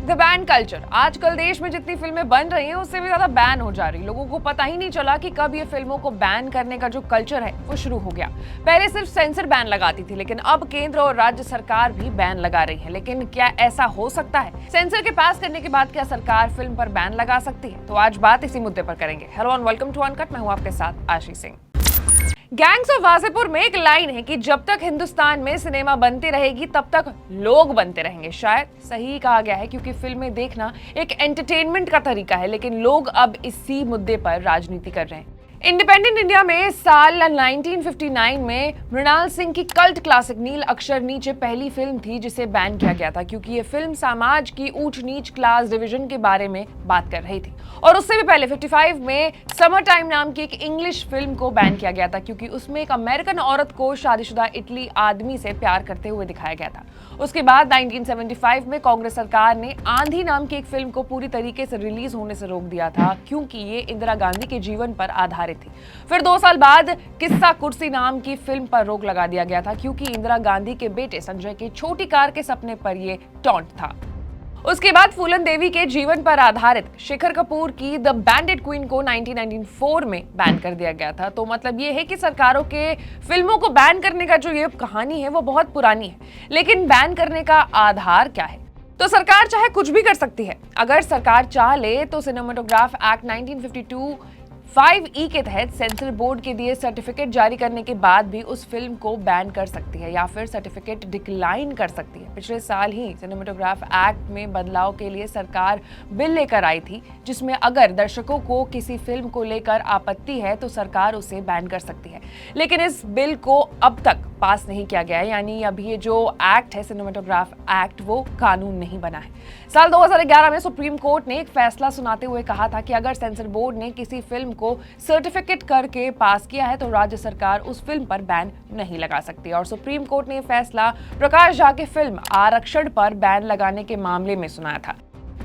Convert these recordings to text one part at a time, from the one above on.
The ban culture. आजकल देश में जितनी फिल्में बन रही हैं उससे भी ज्यादा बैन हो जा रही। लोगों को पता ही नहीं चला कि कब ये फिल्मों को बैन करने का जो कल्चर है वो शुरू हो गया। पहले सिर्फ सेंसर बैन लगाती थी, लेकिन अब केंद्र और राज्य सरकार भी बैन लगा रही है। लेकिन क्या ऐसा हो सकता है? सेंसर के पास करने के बाद क्या सरकार फिल्म पर बैन लगा सकती है? तो आज बात इसी मुद्दे पर करेंगे। Hello and welcome to uncut, मैं हूं आपके साथ आशीष सिंह। गैंग्स ऑफ वासेपुर में एक लाइन है कि जब तक हिंदुस्तान में सिनेमा बनती रहेगी तब तक लोग बनते रहेंगे। शायद सही कहा गया है, क्योंकि फिल्में देखना एक एंटरटेनमेंट का तरीका है, लेकिन लोग अब इसी मुद्दे पर राजनीति कर रहे हैं। इंडिपेंडेंट इंडिया में साल 1959 में मृणाल सिंह की कल्ट क्लासिक नील अक्षर नीचे पहली फिल्म थी जिसे बैन किया गया था, क्योंकि ये फिल्म समाज की ऊंच नीच क्लास डिवीजन के बारे में बात कर रही थी। और उससे भी पहले 55 में समर टाइम नाम की एक इंग्लिश फिल्म को बैन किया गया था, क्योंकि उसमें एक अमेरिकन औरत को शादीशुदा इटली आदमी से प्यार करते हुए दिखाया गया था। उसके बाद 1975 में कांग्रेस सरकार ने आंधी नाम की एक फिल्म को पूरी तरीके से रिलीज होने से रोक दिया था, क्योंकि ये इंदिरा गांधी के जीवन पर आधारित थी। फिर 2 साल बाद किस्सा कुर्सी नाम की फिल्म पर रोक लगा दिया गया था, क्योंकि इंदिरा गांधी के बेटे संजय के छोटी कार के सपने पर यह टॉन्ट था। उसके बाद फूलन देवी के जीवन पर आधारित शेखर कपूर की द बैंडेड क्वीन को 1994 में बैन कर दिया गया था। तो मतलब ये है कि सरकारों के फिल्मों को बैन करने का जो ये कहानी है वो बहुत पुरानी है। लेकिन बैन करने का आधार क्या है? तो सरकार चाहे कुछ भी कर सकती है। अगर सरकार चाह ले तो सिनेमेटोग्राफ एक्ट 1952 5E के तहत सेंसर बोर्ड के दिए सर्टिफिकेट जारी करने के बाद भी उस फिल्म को बैन कर सकती है या फिर सर्टिफिकेट डिक्लाइन कर सकती है। पिछले साल ही सिनेमेटोग्राफ एक्ट में बदलाव के लिए सरकार बिल लेकर आई थी, जिसमें अगर दर्शकों को किसी फिल्म को लेकर आपत्ति है तो सरकार उसे बैन कर सकती है। लेकिन इस बिल को अब तक पास नहीं किया गया है, यानी अभी ये जो एक्ट है सिनेमेटोग्राफ एक्ट वो कानून नहीं बना है। साल 2011 में सुप्रीम कोर्ट ने एक फैसला सुनाते हुए कहा था कि अगर सेंसर बोर्ड ने किसी फिल्म को सर्टिफिकेट करके पास किया है तो राज्य सरकार उस फिल्म पर बैन नहीं लगा सकती। और सुप्रीम कोर्ट ने फैसला प्रकाश झा की फिल्म आरक्षण पर बैन लगाने के मामले में सुनाया था।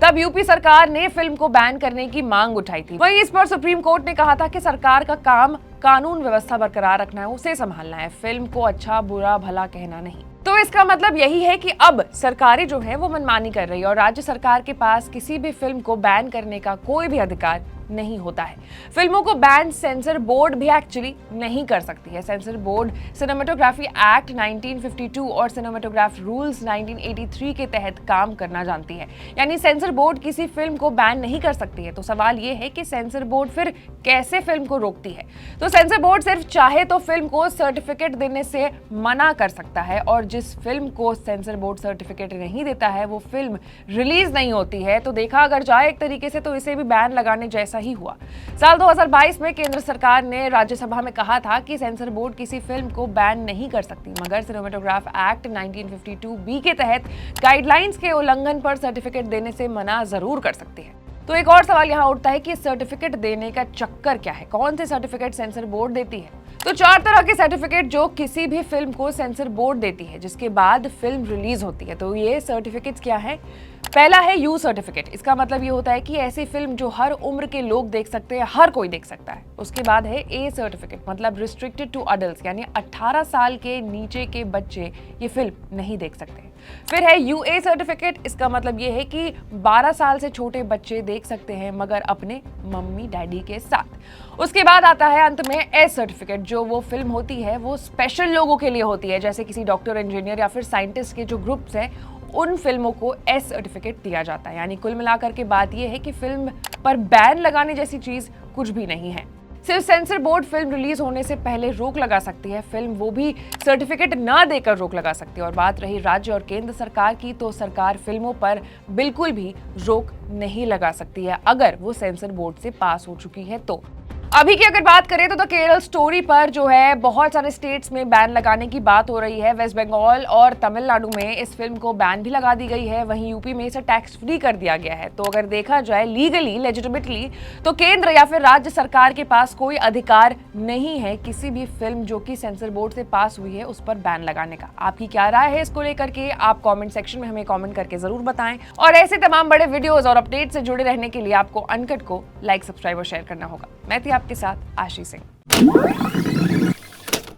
तब यूपी सरकार ने फिल्म को बैन करने की मांग उठाई थी। वहीं इस पर सुप्रीम कोर्ट ने कहा था कि सरकार का काम कानून व्यवस्था बरकरार रखना है, उसे संभालना है, फिल्म को अच्छा बुरा भला कहना नहीं। तो इसका मतलब यही है कि अब सरकारें जो है वो मनमानी कर रही है और राज्य सरकार के पास किसी भी फिल्म को बैन करने का कोई भी अधिकार नहीं होता है। फिल्मों को बैन सेंसर बोर्ड भी एक्चुअली नहीं कर सकती है। सेंसर बोर्ड सिनेमेटोग्राफी एक्ट 1952 और सिनेमेटोग्राफ रूल्स 1983 के तहत काम करना जानती है, यानी सेंसर बोर्ड किसी फिल्म को बैन नहीं कर सकती है। तो सवाल ये है कि सेंसर बोर्ड फिर कैसे फिल्म को रोकती है? तो सेंसर बोर्ड सिर्फ चाहे तो फिल्म को सर्टिफिकेट देने से मना कर सकता है, और जिस फिल्म को सेंसर बोर्ड सर्टिफिकेट नहीं देता है वो फिल्म रिलीज नहीं होती है। तो देखा अगर जाए एक तरीके से तो इसे भी बैन लगाने जैसा ही हुआ। साल 2022 में केंद्र सरकार ने राज्यसभा में कहा था कि सेंसर बोर्ड किसी फिल्म को बैन नहीं कर सकती, मगर सिनेमेटोग्राफ एक्ट 1952 के तहत गाइडलाइंस के उल्लंघन पर सर्टिफिकेट देने से मना जरूर कर सकती है। तो एक और सवाल यहाँ उठता है कि सर्टिफिकेट देने का चक्कर क्या है? कौन से सर्टिफिकेट सेंसर बोर्ड देती है? तो 4 तरह के सर्टिफिकेट जो किसी भी फिल्म को सेंसर बोर्ड देती है जिसके बाद फिल्म रिलीज होती है। तो ये सर्टिफिकेट्स क्या है? पहला है यू सर्टिफिकेट। इसका मतलब ये होता है कि ऐसी फिल्म जो हर उम्र के लोग देख सकते हैं, हर कोई देख सकता है। उसके बाद है ए सर्टिफिकेट, मतलब रिस्ट्रिक्टेड टू अडल्ट्स, यानी 18 साल के नीचे के बच्चे ये फिल्म नहीं देख सकते। फिर है यूए सर्टिफिकेट। इसका मतलब ये है कि 12 साल से छोटे बच्चे देख सकते हैं, मगर अपने मम्मी डैडी के साथ। उसके बाद आता है अंत में एस सर्टिफिकेट, जो वो फिल्म होती है वो स्पेशल लोगों के लिए होती है, जैसे किसी डॉक्टर, इंजीनियर या फिर साइंटिस्ट के जो ग्रुप्स हैं उन फिल्मों को एस सर्टिफिकेट दिया जाता है। यानी कुल मिलाकर के बात यह है कि फिल्म पर बैन लगाने जैसी चीज कुछ भी नहीं है। सिर्फ सेंसर बोर्ड फिल्म रिलीज होने से पहले रोक लगा सकती है, फिल्म वो भी सर्टिफिकेट ना देकर रोक लगा सकती है। और बात रही राज्य और केंद्र सरकार की, तो सरकार फिल्मों पर बिल्कुल भी रोक नहीं लगा सकती है अगर वो सेंसर बोर्ड से पास हो चुकी है। तो अभी की अगर बात करें तो द केरल स्टोरी पर जो है बहुत सारे स्टेट्स में बैन लगाने की बात हो रही है। वेस्ट बंगाल और तमिलनाडु में इस फिल्म को बैन भी लगा दी गई है। वहीं यूपी में इसे टैक्स फ्री कर दिया गया है। तो अगर देखा जाए लीगली, लेजिटिमेटली, तो केंद्र या फिर राज्य सरकार के पास कोई अधिकार नहीं है किसी भी फिल्म जो कि सेंसर बोर्ड से पास हुई है उस पर बैन लगाने का। आपकी क्या राय है इसको लेकर के? आप कॉमेंट सेक्शन में हमें कॉमेंट करके जरूर बताएं। और ऐसे तमाम बड़े वीडियोज और अपडेट से जुड़े रहने के लिए आपको अनकट को लाइक, सब्सक्राइब और शेयर करना होगा। मैं थी आपके साथ आशीष सिंह।